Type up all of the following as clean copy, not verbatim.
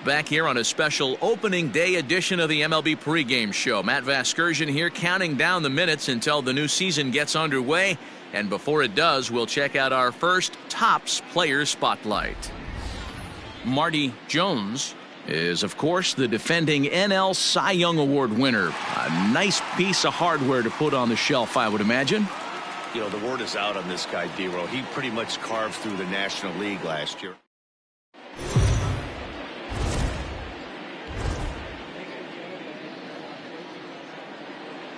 back here on a special opening day edition of the MLB pregame show. Matt Vasgersian here counting down the minutes until the new season gets underway. And before it does, we'll check out our first Topps Player Spotlight. Marty Jones is, of course, the defending NL Cy Young Award winner. A nice piece of hardware to put on the shelf, I would imagine. You know, the word is out on this guy, D-Row. He pretty much carved through the National League last year.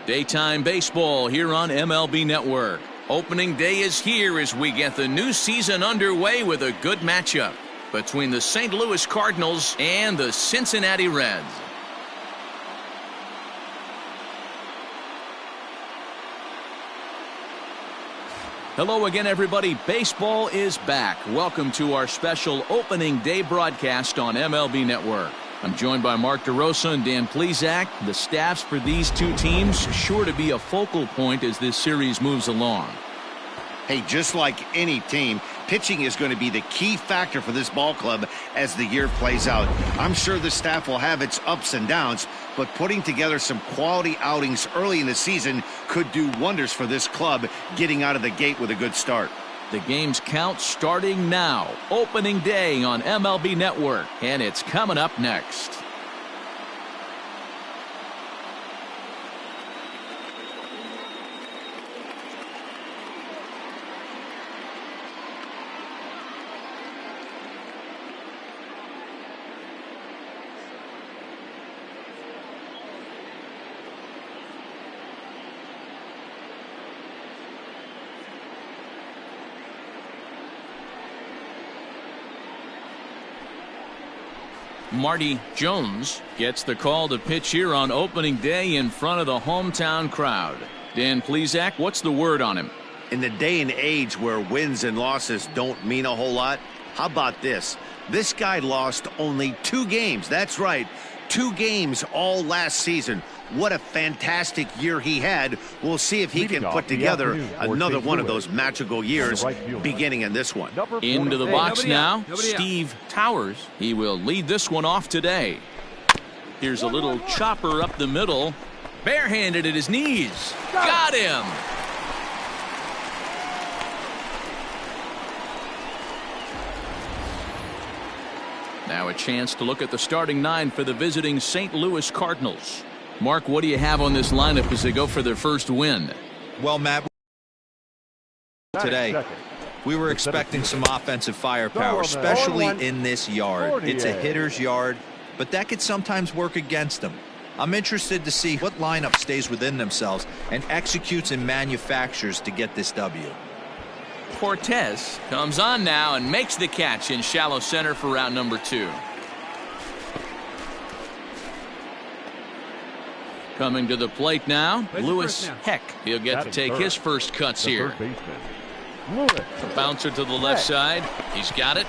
Daytime baseball here on MLB Network. Opening day is here as we get the new season underway with a good matchup between the St. Louis Cardinals and the Cincinnati Reds. Hello again, everybody. Baseball is back. Welcome to our special opening day broadcast on MLB Network. I'm joined by Mark DeRosa and Dan Plesac. The staffs for these two teams sure to be a focal point as this series moves along. Hey, just like any team, pitching is going to be the key factor for this ball club as the year plays out. I'm sure the staff will have its ups and downs, but putting together some quality outings early in the season could do wonders for this club getting out of the gate with a good start. The game's count starting now. Opening day on MLB Network, and it's coming up next. Marty Jones gets the call to pitch here on opening day in front of the hometown crowd. Dan Plesac, what's the word on him? In the day and age where wins and losses don't mean a whole lot, how about this? This guy lost only 2 games. That's right, 2 games all last season. What a fantastic year he had. We'll see if he can put together another one of those magical years beginning in this one. Into the box now, Steve Towers. He will lead this one off today. Here's a little chopper up the middle. Barehanded at his knees. Got him. Now a chance to look at the starting 9 for the visiting St. Louis Cardinals. Mark, what do you have on this lineup as they go for their first win? Well, Matt, today we were expecting some offensive firepower, especially in this yard. It's a hitter's yard, but that could sometimes work against them. I'm interested to see what lineup stays within themselves and executes and manufactures to get this W. Cortez comes on now and makes the catch in shallow center for round number 2. Coming to the plate now, Lewis Heck. He'll get to take his first cuts here. A bouncer to the left side. He's got it.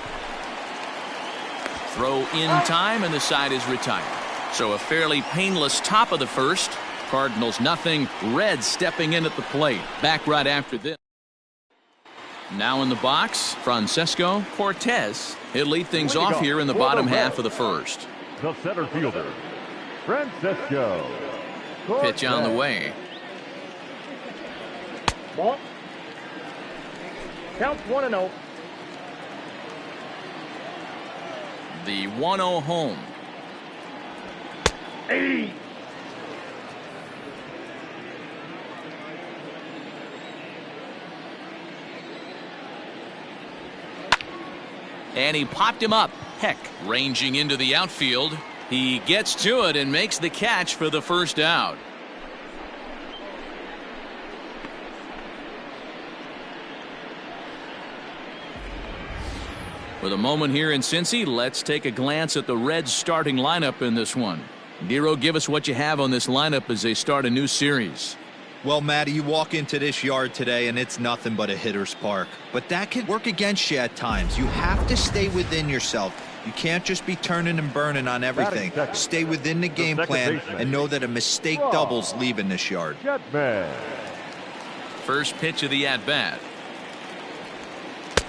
Throw in time, and the side is retired. So a fairly painless top of the first. Cardinals nothing. Reds stepping in at the plate. Back right after this. Now in the box, Francesco Cortez. He'll lead things off here in the bottom half of the first. The center fielder, Francesco. Pitch on the way. Ball. Counts 1-0. The 1-0 home. Hey. And he popped him up. Heck ranging into the outfield. He gets to it and makes the catch for the first out. With a moment here in Cincy, let's take a glance at the Reds starting lineup in this one. Dero, give us what you have on this lineup as they start a new series. Well, Matty, you walk into this yard today and it's nothing but a hitter's park. But that can work against you at times. You have to stay within yourself. You can't just be turning and burning on everything. Stay within the game plan and know that a mistake doubles leaving this yard. First pitch of the at-bat.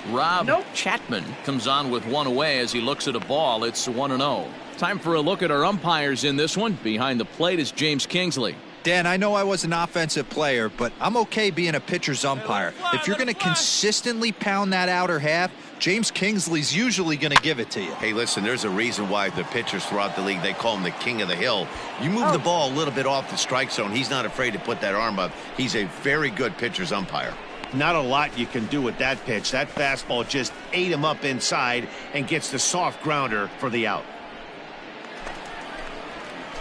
Rob Chapman comes on with one away as he looks at a ball. It's 1-0. Time for a look at our umpires in this one. Behind the plate is James Kingsley. Dan, I know I was an offensive player, but I'm okay being a pitcher's umpire. If you're going to consistently pound that outer half, James Kingsley's usually going to give it to you. Hey, listen, there's a reason why the pitchers throughout the league, they call him the king of the hill. You move the ball a little bit off the strike zone, he's not afraid to put that arm up. He's a very good pitcher's umpire. Not a lot you can do with that pitch. That fastball just ate him up inside and gets the soft grounder for the out.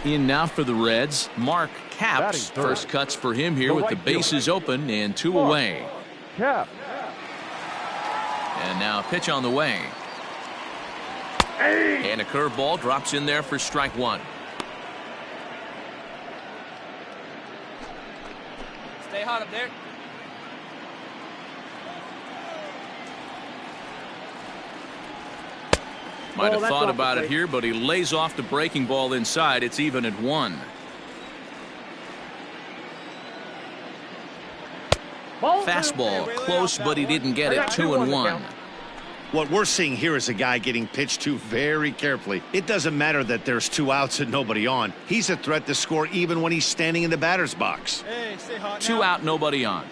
In now for the Reds, Mark Capps. First cuts for him here with the bases open and 2 away. Cap. And now a pitch on the way. And a curveball drops in there for strike 1. Stay hot up there. Might have thought about it here, but he lays off the breaking ball inside. It's even at 1. Fastball close, but he didn't get it. 2-1. What we're seeing here is a guy getting pitched to very carefully. It doesn't matter that there's 2 outs and nobody on. He's a threat to score even when he's standing in the batter's box. Hey, stay hot now. 2 out, nobody on.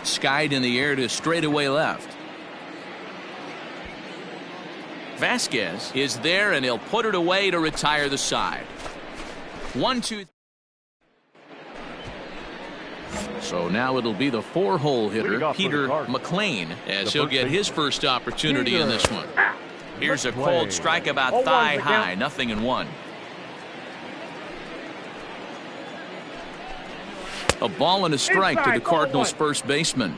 Skied in the air to straightaway left. Vasquez is there, and he'll put it away to retire the side. 1-2. So now it'll be the 4-hole hitter, Peter McLean, as he'll get his first opportunity in this one. Here's a cold strike about thigh high, 0-1. A ball and a strike to the Cardinals first baseman.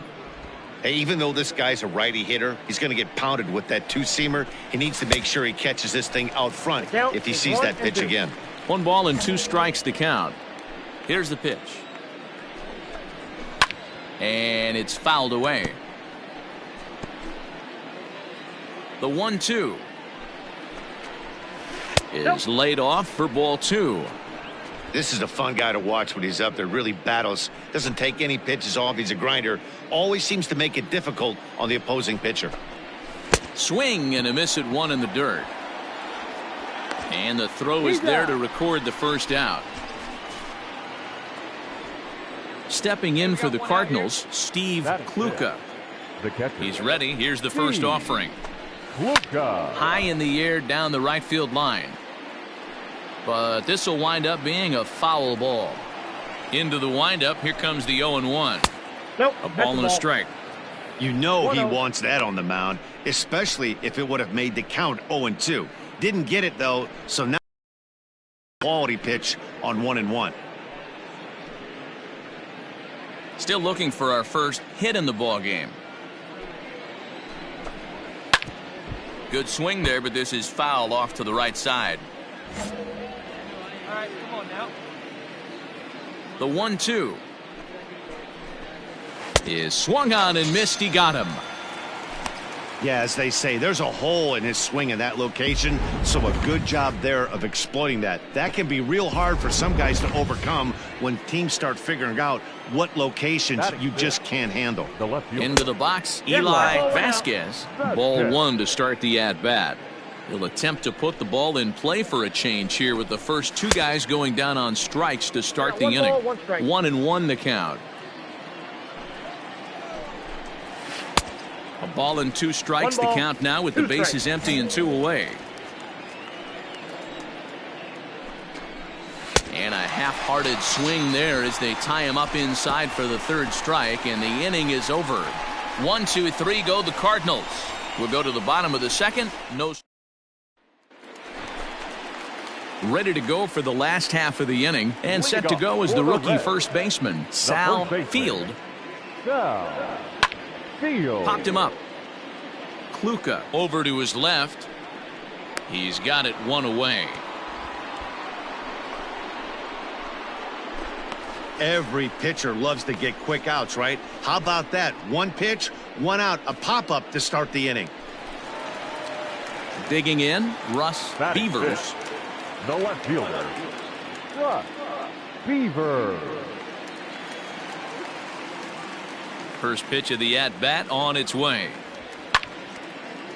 Hey, even though this guy's a righty hitter, he's going to get pounded with that 2-seamer. He needs to make sure he catches this thing out front if he sees that pitch again. 1 ball and 2 strikes to count. Here's the pitch. And it's fouled away. The 1-2 is laid off for ball 2. This is a fun guy to watch when he's up there. Really battles. Doesn't take any pitches off. He's a grinder. Always seems to make it difficult on the opposing pitcher. Swing and a miss at 1 in the dirt. And the throw is there to record the first out. Stepping in for the Cardinals, Steve Kluka. He's ready. Here's the first offering. High in the air down the right field line. But this will wind up being a foul ball. Into the windup. Here comes the 0-1. Nope. A ball and a strike. You know he wants that on the mound, especially if it would have made the count 0-2. Didn't get it, though, so now quality pitch on 1-1. Still looking for our first hit in the ball game. Good swing there, but this is foul off to the right side. All right, come on now. The 1-2 is swung on and missed. He got him. Yeah, as they say, there's a hole in his swing in that location, so a good job there of exploiting that. That can be real hard for some guys to overcome when teams start figuring out what locations you just can't handle. Into the box, Eli Vasquez. Ball 1 to start the at-bat. He'll attempt to put the ball in play for a change here with the first 2 guys going down on strikes to start the inning. 1-1 the count. A ball and 2 strikes the count now with the bases empty and 2 away. And a half-hearted swing there as they tie him up inside for the 3rd strike, and the inning is over. 1, 2, 3 go the Cardinals. We'll go to the bottom of the 2nd. No. Ready to go for the last half of the inning, and set to go is the rookie first baseman, Sal Field. Popped him up. Kluka over to his left. He's got it 1 away. Every pitcher loves to get quick outs, right? How about that? 1 pitch, 1 out, a pop-up to start the inning. Digging in, Russ Beavers. The left fielder, Russ Beavers. First pitch of the at-bat on its way.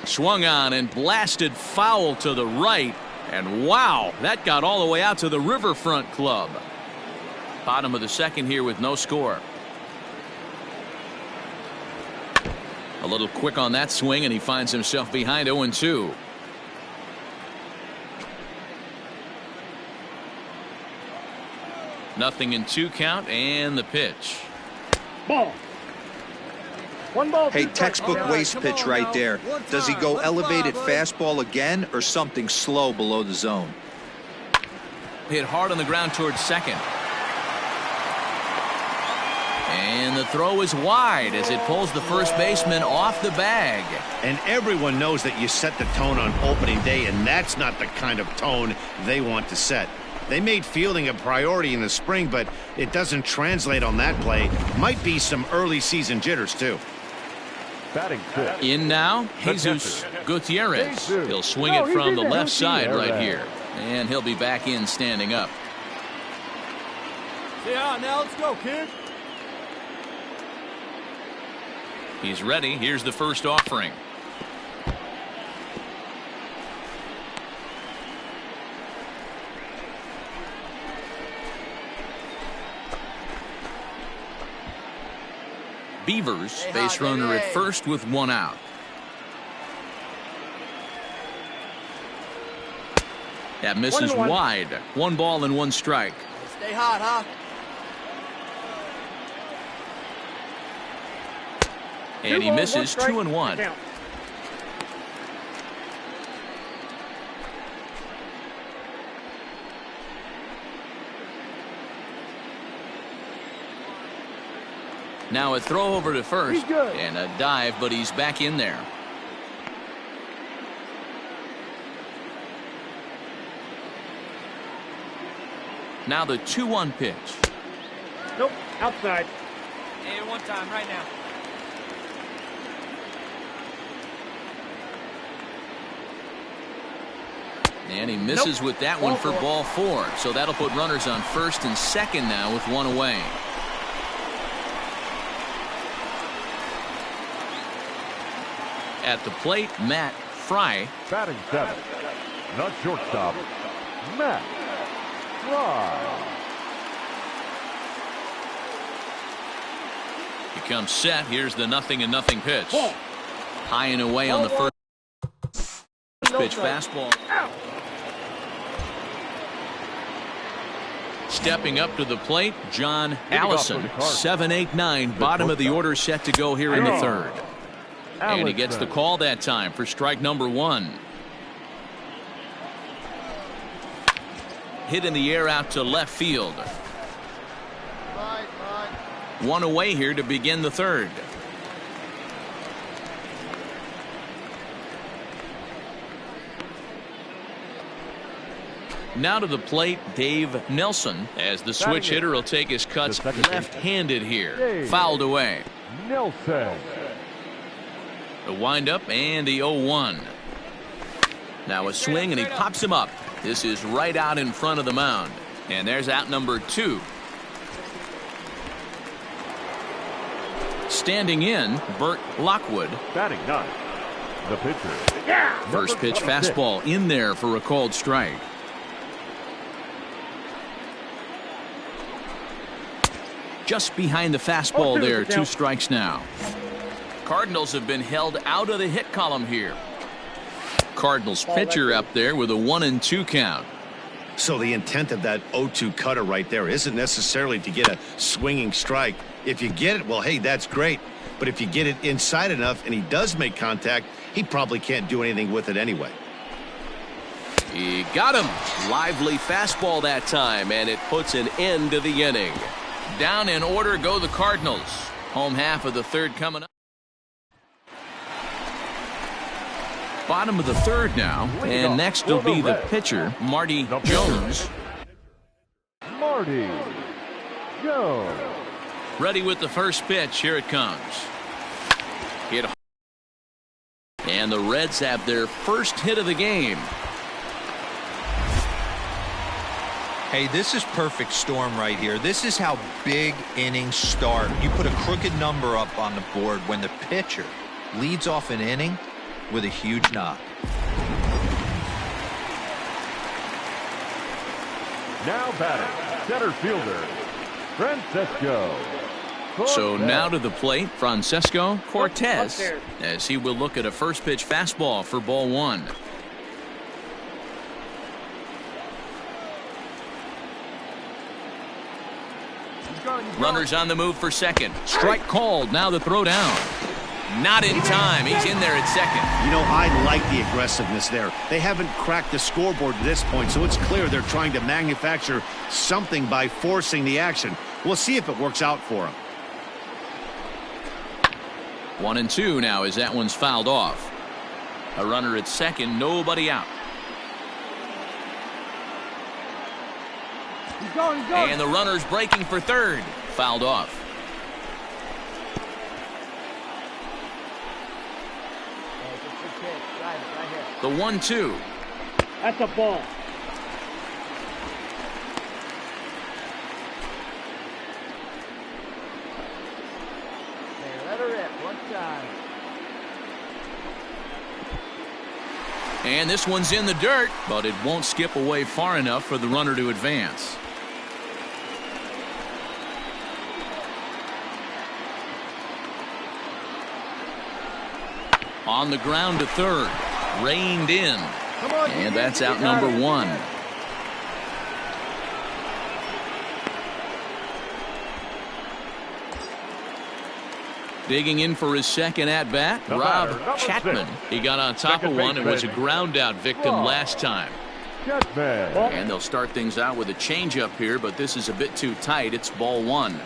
Swung on and blasted foul to the right. And wow, that got all the way out to the Riverfront Club. Bottom of the second here with no score. A little quick on that swing, and he finds himself behind 0-2. Nothing in 2 count, and the pitch. Ball. 1 ball. Hey, textbook waste pitch right there. Does he go elevated fastball again or something slow below the zone? Hit hard on the ground towards second. And the throw is wide as it pulls the first baseman off the bag. And everyone knows that you set the tone on opening day, and that's not the kind of tone they want to set. They made fielding a priority in the spring, but it doesn't translate on that play. Might be some early season jitters, too. Batting 6. In now, Jesus Gutierrez. He'll swing it from the left side right here. And he'll be back in standing up. Yeah, now let's go, kid. He's ready. Here's the first offering. Beavers, base runner at first with 1 out. That misses wide. 1 ball and 1 strike. Stay hot, huh? And he misses 2-1. Now a throw over to first and a dive, but he's back in there. Now the 2-1 pitch. Nope, outside. Hey, 1 time right now. And he misses with that one for ball 4. So that'll put runners on first and second now with 1 away. At the plate, Matt Fry. Batting 7. Not shortstop. Matt Fry. He comes set. Here's the 0-0 pitch. High and away on the first pitch fastball. Stepping up to the plate, John Allison. 7-8-9, bottom of the order set to go here in the third. And he gets the call that time for strike number 1. Hit in the air out to left field. 1 away here to begin the third. Now to the plate, Dave Nelson, as the switch hitter will take his cuts left-handed here. Fouled away. Nelson. The windup and the 0-1. Now a swing and he pops him up. This is right out in front of the mound. And there's out number 2. Standing in, Bert Lockwood. Batting 9. The pitcher. First pitch fastball in there for a called strike. Just behind the fastball there. 2 strikes now. Cardinals have been held out of the hit column here. Cardinals pitcher up there with a 1-2 count. So the intent of that 0-2 cutter right there isn't necessarily to get a swinging strike. If you get it, well, hey, that's great. But if you get it inside enough and he does make contact, he probably can't do anything with it anyway. He got him. Lively fastball that time, and it puts an end to the inning. Down in order go the Cardinals. Home half of the third coming up. Bottom of the third now, and next will be the pitcher, Marty Jones. Marty Jones. Ready with the first pitch. Here it comes. Hit. And the Reds have their first hit of the game. Hey, this is perfect storm right here. This is how big innings start. You put a crooked number up on the board when the pitcher leads off an inning. with a huge knock. Now batting, center fielder, Francesco. So now to the plate, Francesco Cortez, as he will look at a first pitch fastball for ball one. Runners on the move for second. Strike called. Now the throw down. Not in time. He's in there at second. You know, I like the aggressiveness there. They haven't cracked the scoreboard at this point, so it's clear they're trying to manufacture something by forcing the action. We'll see if it works out for them. 1-2 now as that one's fouled off. A runner at second, nobody out. He's going, he's going. And the runner's breaking for third. Fouled off. The 1-2. That's a ball. Hey, let her rip one time. And this one's in the dirt, but it won't skip away far enough for the runner to advance. On the ground to third. Reined in. And that's out number one. Digging in for his second at bat, Rob Chapman. He got on top of one and was a ground out victim last time. And they'll start things out with a changeup here, but this is a bit too tight. It's ball one.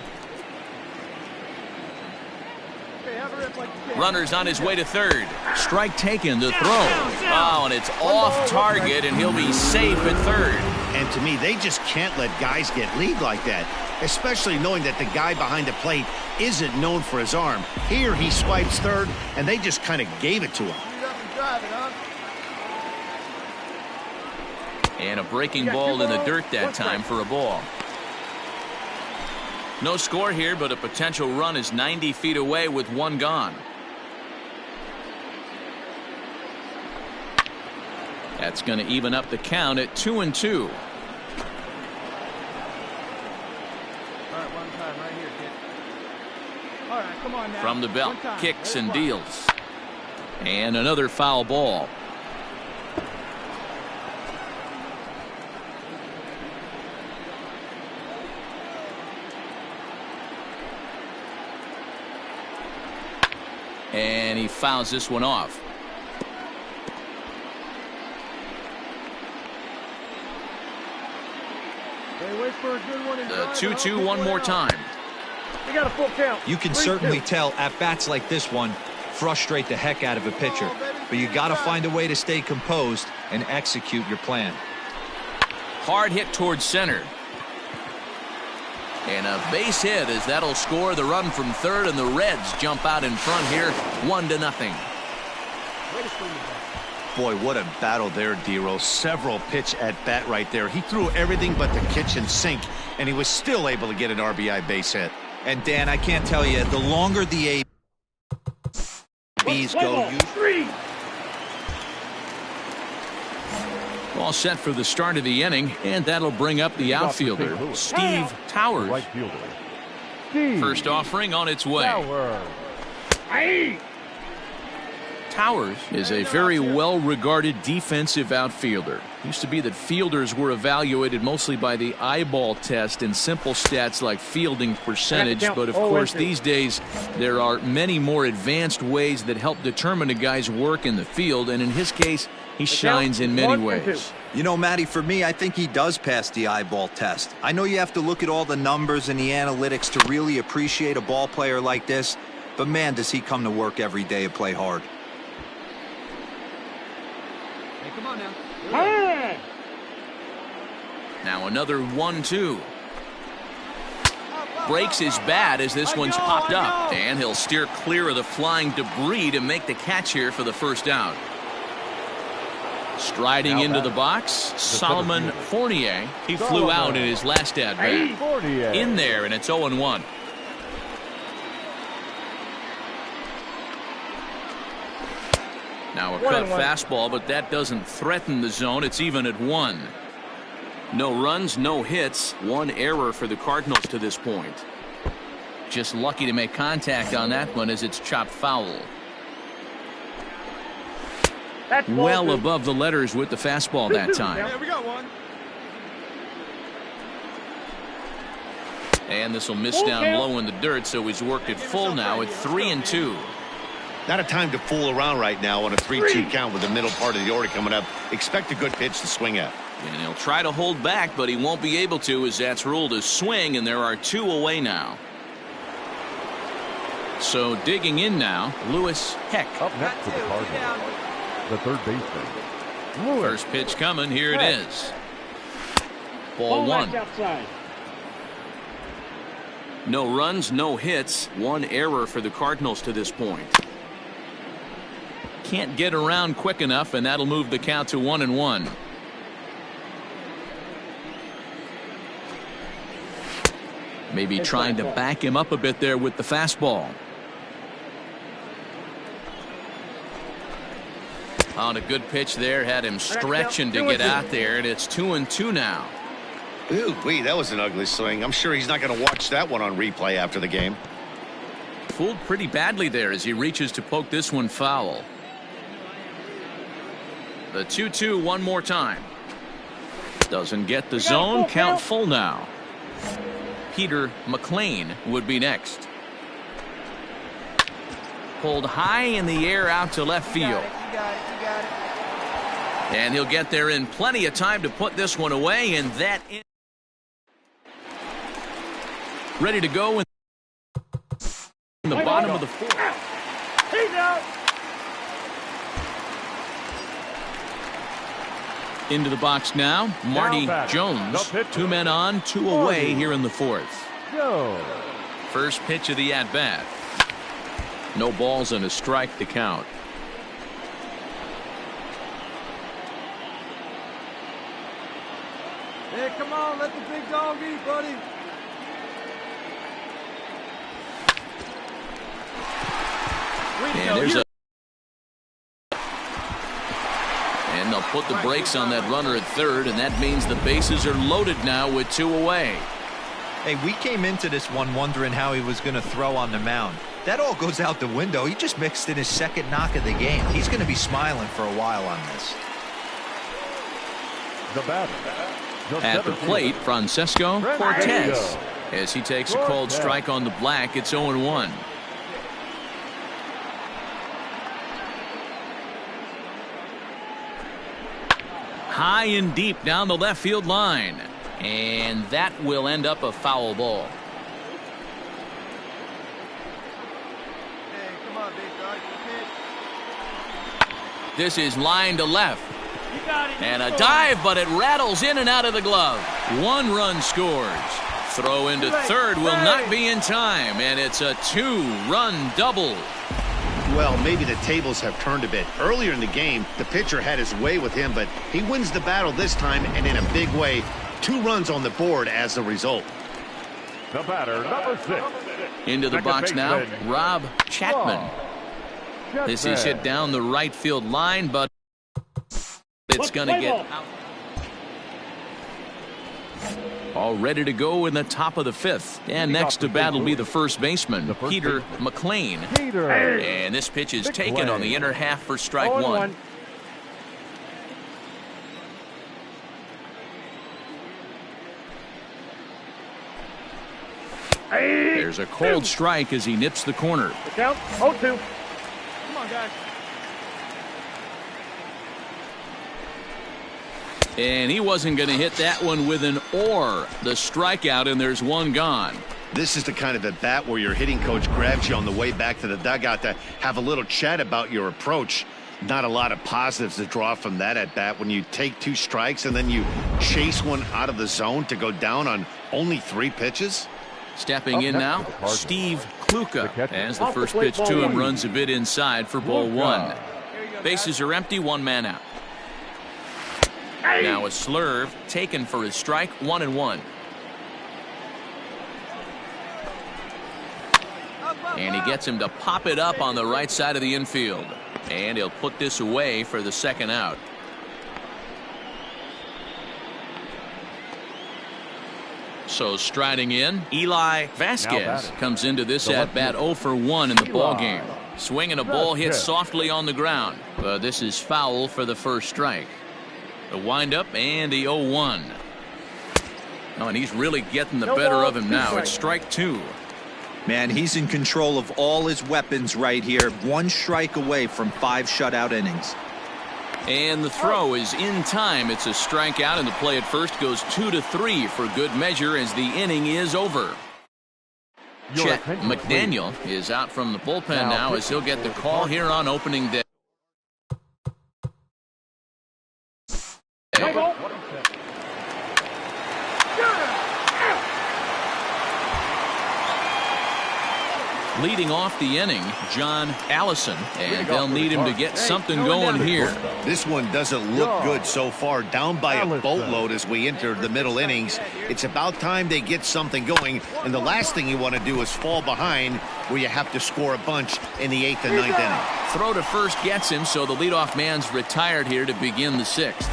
Runners on his way to third. Strike taken, the throw. Oh, and it's off target, and he'll be safe at third. And to me, they just can't let guys get lead like that, especially knowing that the guy behind the plate isn't known for his arm. Here he swipes third, and they just kind of gave it to him. And a breaking ball in the dirt that time for a ball. No score here, but a potential run is 90 feet away with one gone. That's going to even up the count at 2-2. All right, one time right here, kid. All right, come on now. From the belt, kicks and deals. And another foul ball. And he fouls this one off. The 2-2 one more time. You got a full count. You can certainly tell at bats like this one frustrate the heck out of a pitcher, but you got to find a way to stay composed and execute your plan. Hard hit towards center. And a base hit as that'll score the run from third, and the Reds jump out in front here 1-0. Boy, what a battle there, Dero. Several pitch at bat right there. He threw everything but the kitchen sink, and he was still able to get an RBI base hit. And Dan, I can't tell you, the longer the ABs go, All set for the start of the inning, and that'll bring up the outfielder, Steve Towers. Right fielder, First offering on its way. Towers is a very well-regarded defensive outfielder. Used to be that fielders were evaluated mostly by the eyeball test and simple stats like fielding percentage, but of course these days there are many more advanced ways that help determine a guy's work in the field, and in his case he shines in many ways. You know, Matty, for me, I think he does pass the eyeball test. I know you have to look at all the numbers and the analytics to really appreciate a ball player like this, but man, does he come to work every day and play hard. Come on now. Now another 1-2. Breaks his bat as this one's popped up, and he'll steer clear of the flying debris to make the catch here for the first out. Striding into the box, Solomon Fournier. He flew out in his last at bat. In there, and it's 0-1. Now a cut fastball, but that doesn't threaten the zone. It's even at 1. No runs, no hits, 1 error for the Cardinals to this point. Just lucky to make contact on that one as it's chopped foul. Well above the letters with the fastball that time. Yeah, we got one. And this will miss down low in the dirt, so he's worked it full now at 3-2. Not a time to fool around right now on a 3-2 count with the middle part of the order coming up. Expect a good pitch to swing at. And he'll try to hold back, but he won't be able to, as that's ruled a swing, and there are 2 away now. So digging in now, Lewis Heck. Up next for the Cardinals, the third baseman. First pitch coming. Here it is. Ball 1. Outside. No runs, no hits, 1 error for the Cardinals to this point. Can't get around quick enough, and that'll move the count to 1-1. Maybe trying to back him up a bit there with the fastball. On a good pitch there, had him stretching to get out there, and it's 2-2 now. Ooh, that was an ugly swing. I'm sure he's not going to watch that one on replay after the game. Fooled pretty badly there as he reaches to poke this one foul. The 2-2 one more time. Doesn't get the zone. Count full now. Peter McLean would be next. Pulled high in the air out to left field. You got it. And he'll get there in plenty of time to put this one away, and that is ready to go in the bottom of the 4th. He's out. Into the box now, Marty Jones. 2 men on, 2 away here in the 4th. First pitch of the at-bat. No balls and a strike to count. Hey, come on, let the big dog eat, buddy. And there's a and they'll put the brakes on that runner at third, and that means the bases are loaded now with 2 away. Hey, we came into this one wondering how he was going to throw on the mound. That all goes out the window. He just mixed in his 2nd knock of the game. He's going to be smiling for a while on this. The batter. At the plate, Francesco Cortez. As he takes a cold strike on the black, it's 0-1. High and deep down the left field line. And that will end up a foul ball. Hey, come on, big dog. This is line to left. You got it. And a dive, but it rattles in and out of the glove. 1 run scores. Throw into third will not be in time, and it's a 2-run double. Well, maybe the tables have turned a bit. Earlier in the game, the pitcher had his way with him, but he wins the battle this time, and in a big way. 2 runs on the board as the result. The batter, number 6. Into the box now, Rob Chapman. This is hit down the right field line, but it's going to get out. All ready to go in the top of the 5th. And next to bat will be the first baseman, Peter McLean. And this pitch is taken on the inner half for strike 1. There's a cold strike as he nips the corner. Count 0-2. Come on, guys. And he wasn't going to hit that one with an or. The strikeout, and there's 1 gone. This is the kind of at bat where your hitting coach grabs you on the way back to the dugout to have a little chat about your approach. Not a lot of positives to draw from that at bat when you take 2 strikes and then you chase one out of the zone to go down on only 3 pitches. Stepping in now, Steve Kluka, as the first pitch to him runs a bit inside for ball 1. Bases are empty, 1 man out. Now a slurve taken for his strike, 1-1. And he gets him to pop it up on the right side of the infield. And he'll put this away for the second out. So striding in, Eli Vasquez comes into this at-bat 0 for 1 in the ballgame. Swinging a ball hit softly on the ground. This is foul for the first strike. The windup and the 0-1. Oh, and he's really getting the better of him now. It's strike 2. Man, he's in control of all his weapons right here. 1 strike away from 5 shutout innings. And the throw is in time. It's a strikeout, and the play at first goes 2-3 for good measure as the inning is over. Chet McDaniel is out from the bullpen now as he'll get the call here on opening day. Leading off the inning, John Allison, and they'll need him to get something going here. This one doesn't look good so far. Down by a boatload as we enter the middle innings. It's about time they get something going, and the last thing you want to do is fall behind where you have to score a bunch in the 8th and 9th inning. Throw to first gets him, so the leadoff man's retired here to begin the 6th.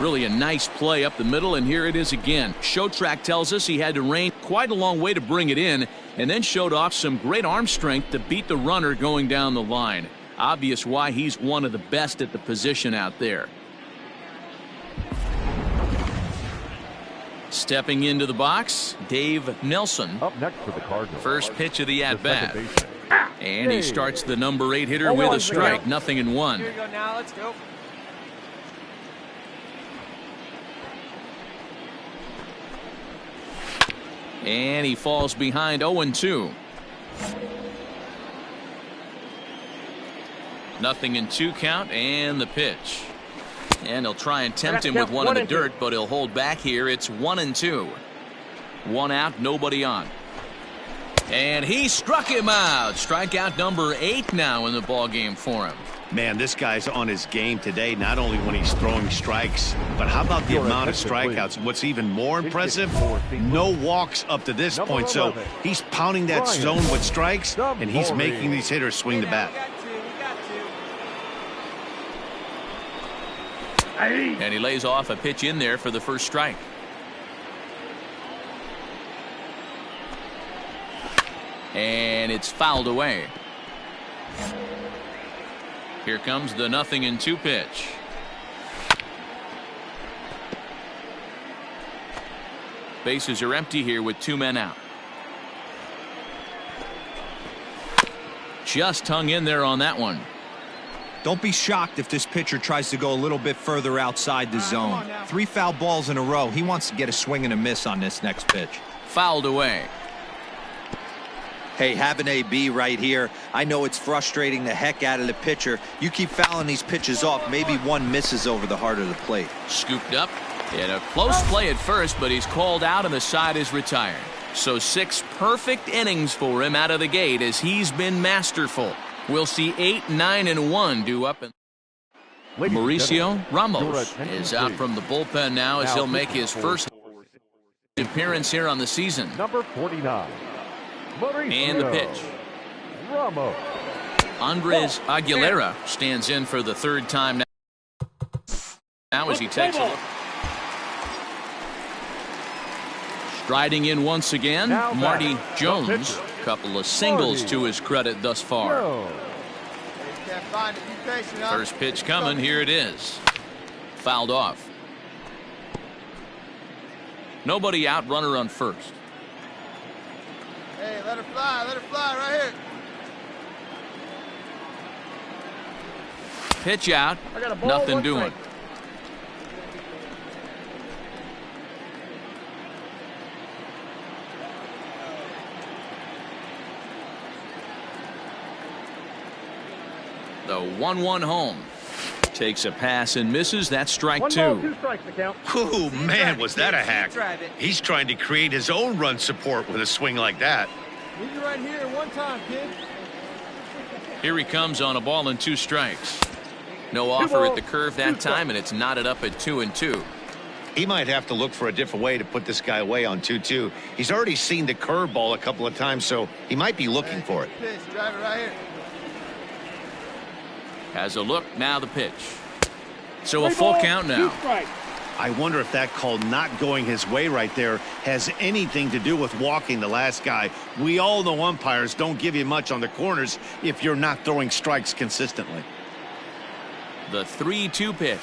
Really a nice play up the middle, and here it is again. Showtrack tells us he had to rein quite a long way to bring it in, and then showed off some great arm strength to beat the runner going down the line. Obvious why he's one of the best at the position out there. Stepping into the box, Dave Nelson. Up next for the Cardinals. First pitch of the at-bat. And he starts the number 8 hitter with a strike. 0-1. Here you go now. Let's go. And he falls behind 0-2. 0-2 count, and the pitch. And he'll try and tempt him with one in the dirt, but he'll hold back here. It's 1-2. 1 out, nobody on. And he struck him out. Strikeout number 8 now in the ball game for him. Man, this guy's on his game today, not only when he's throwing strikes, but how about the amount of strikeouts? What's even more impressive, no walks up to this point. So he's pounding that zone with strikes, and he's making these hitters swing the bat. And he lays off a pitch in there for the first strike. And it's fouled away. Here comes the 0-2 pitch. Bases are empty here with 2 men out. Just hung in there on that one. Don't be shocked if this pitcher tries to go a little bit further outside the zone. 3 foul balls in a row. He wants to get a swing and a miss on this next pitch. Fouled away. Hey, have an AB right here. I know it's frustrating the heck out of the pitcher. You keep fouling these pitches off, maybe one misses over the heart of the plate. Scooped up. And a close play at first, but he's called out and the side is retired. So 6 perfect innings for him out of the gate as he's been masterful. We'll see 8, 9, and 1 due up. Mauricio Ramos is out from the bullpen now as he'll make his first appearance here on the season. Number 49. And the pitch. Ramos. Andres Aguilera stands in for the 3rd time now as he takes a look. Striding in once again, Marty Jones. Couple of singles to his credit thus far. First pitch coming. Here it is. Fouled off. Nobody out, runner on first. Hey, let her fly right here. Pitch out. Nothing doing. The 1-1 home. Takes a pass and misses. That's strike 2. 2 strikes to count. Oh, man, was that a hack. He's trying to create his own run support with a swing like that. Leave you right here one time, kid. Here he comes on a ball and 2 strikes. No offer at the curve that time, and it's knotted up at 2-2. He might have to look for a different way to put this guy away on 2-2. He's already seen the curveball a couple of times, so he might be looking for it. Drive it right here. Has a look, now the pitch. So a full count now. I wonder if that call not going his way right there has anything to do with walking the last guy. We all know umpires don't give you much on the corners if you're not throwing strikes consistently. The 3-2 pitch.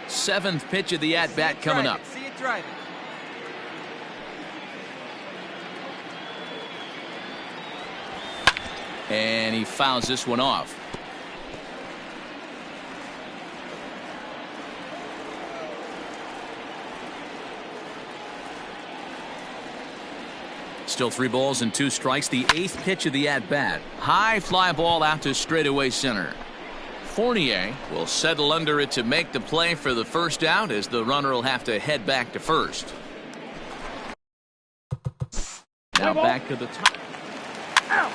Seventh pitch of the at-bat coming up. See it driving. And he fouls this one off. Still 3 balls and 2 strikes. The 8th pitch of the at-bat. High fly ball out to straightaway center. Fournier will settle under it to make the play for the first out, as the runner will have to head back to first. Now back to the top. Out.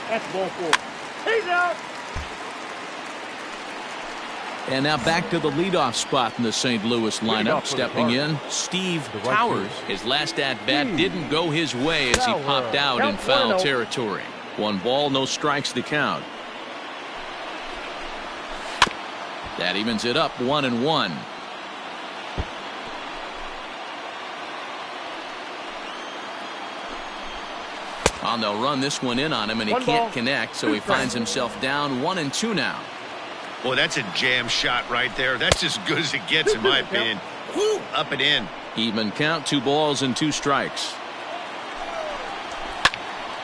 That's ball 4. He's out. And now back to the leadoff spot in the St. Louis lineup. Stepping in, Steve Towers. His last at-bat didn't go his way as he popped out in foul territory. 1 ball, no strikes to count. That evens it up 1-1. And they'll run this one in on him, and he can't connect, so he finds himself down 1-2 now. Well, that's a jam shot right there. That's as good as it gets, in my opinion. Woo, up and in. Even count, 2 balls and 2 strikes.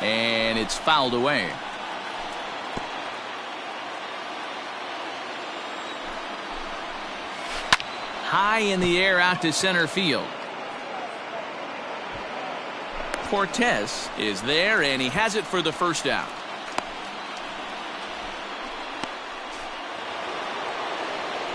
And it's fouled away. High in the air out to center field. Cortez is there, and he has it for the first out.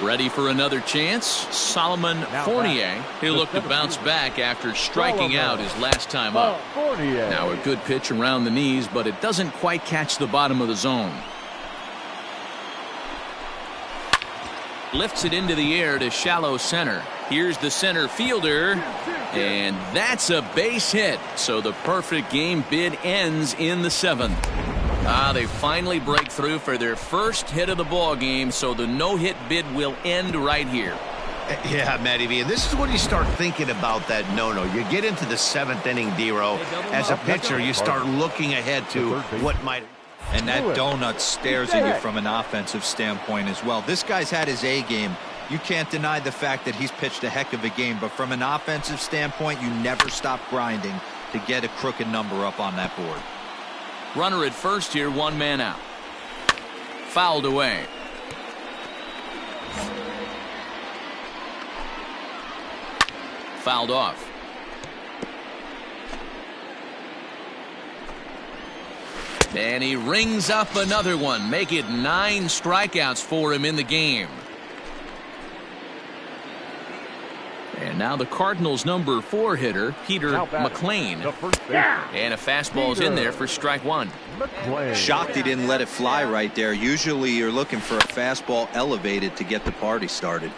Ready for another chance. Solomon Fournier. He'll look to bounce back after striking out his last time up. Now a good pitch around the knees, but it doesn't quite catch the bottom of the zone. Lifts it into the air to shallow center. Here's the center fielder, and that's a base hit. So the perfect game bid ends in the 7th. They finally break through for their first hit of the ball game, so the no-hit bid will end right here. Yeah, Matty V, and this is when you start thinking about that no-no. You get into the 7th inning, D-Row. As a pitcher, you start looking ahead to what might... And that donut stares at you from an offensive standpoint as well. This guy's had his A game. You can't deny the fact that he's pitched a heck of a game, but from an offensive standpoint, you never stop grinding to get a crooked number up on that board. Runner at first here, 1 man out. Fouled away. Fouled off. And he rings up another one. Make it 9 strikeouts for him in the game. And now the Cardinals' number 4 hitter, Peter McLean. And a fastball's in there for strike 1. Shocked he didn't let it fly right there. Usually you're looking for a fastball elevated to get the party started.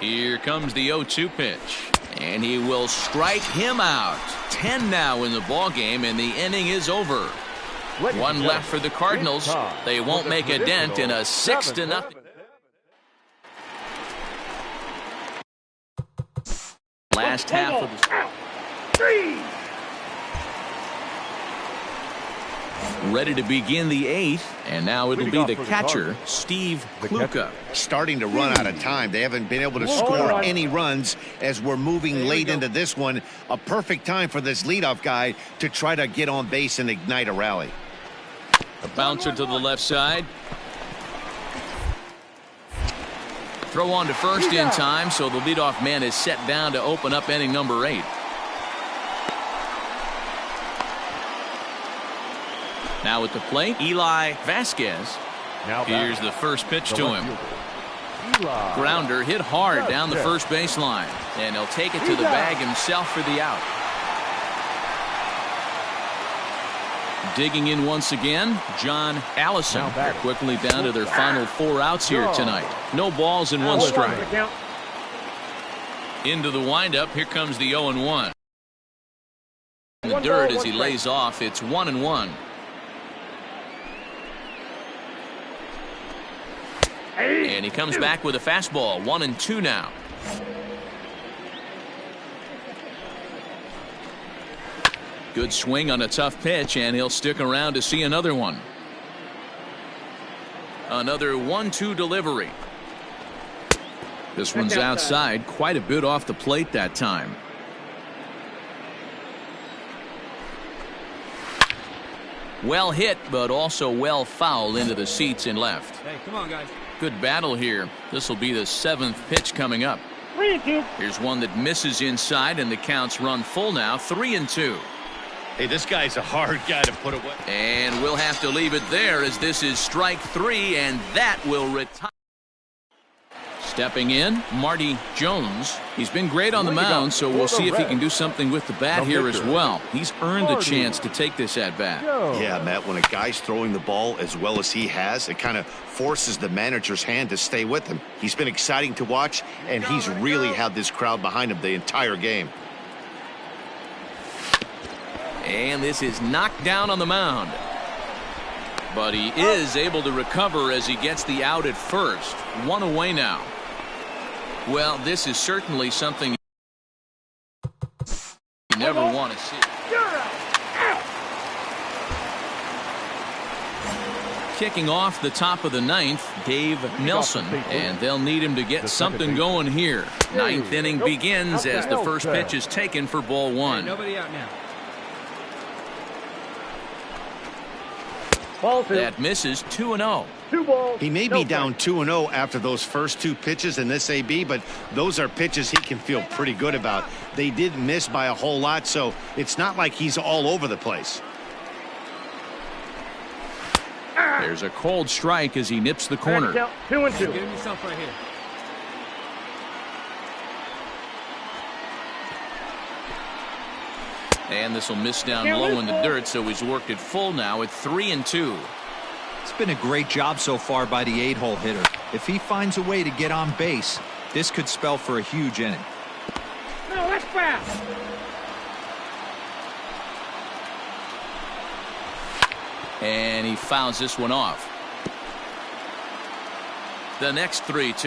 Here comes the 0-2 pitch. And he will strike him out. 10 now in the ball game, and the inning is over. 1 left for the Cardinals. They won't make a dent in a 6-0. Last half of the ready to begin the 8th, and now it'll be the catcher, Steve Kluka. Starting to run out of time. They haven't been able to score any runs as we're moving late into this one. A perfect time for this leadoff guy to try to get on base and ignite a rally. A bouncer to the left side. Throw on to first in time, so the leadoff man is set down to open up inning number 8. Now at the plate, Eli Vasquez. Here's the first pitch to him. Grounder hit hard down the first baseline, and he'll take it to the bag himself for the out. Digging in once again, John Allison. They're quickly down to their final 4 outs here tonight. No balls and 1 strike. Into the windup, here comes the 0-1. In the dirt as he lays off, it's 1-1. And he comes back with a fastball, 1-2 now. Good swing on a tough pitch, and he'll stick around to see another one. Another 1-2 delivery. This one's outside, quite a bit off the plate that time. Well hit, but also well fouled into the seats in left. Hey, come on, guys. Good battle here. This will be the 7th pitch coming up. 3-2. Here's one that misses inside, and the counts run full now, 3-2. Hey, this guy's a hard guy to put away. And we'll have to leave it there as this is strike 3, and that will retire. Stepping in, Marty Jones. He's been great on the mound, so we'll see if he can do something with the bat here as well. He's earned the chance to take this at bat. Yeah, Matt, when a guy's throwing the ball as well as he has, it kind of forces the manager's hand to stay with him. He's been exciting to watch, and he's really had this crowd behind him the entire game. And this is knocked down on the mound. But he is able to recover as he gets the out at first. 1 away now. Well, this is certainly something you never want to see. Kicking off the top of the 9th, Dave Nelson, and they'll need him to get something going here. 9th inning begins as the first pitch is taken for ball 1. Nobody out now. That misses, 2-0. He may be down 2-0 after those first 2 pitches in this AB, but those are pitches he can feel pretty good about. They did miss by a whole lot, so it's not like he's all over the place. There's a cold strike as he nips the corner. 2-2. Give him yourself right here. And this will miss down low in the dirt, so he's worked it full now at 3-2. It's been a great job so far by the 8-hole hitter. If he finds a way to get on base, this could spell for a huge inning. No, that's fast. And he fouls this one off. The next 3-2.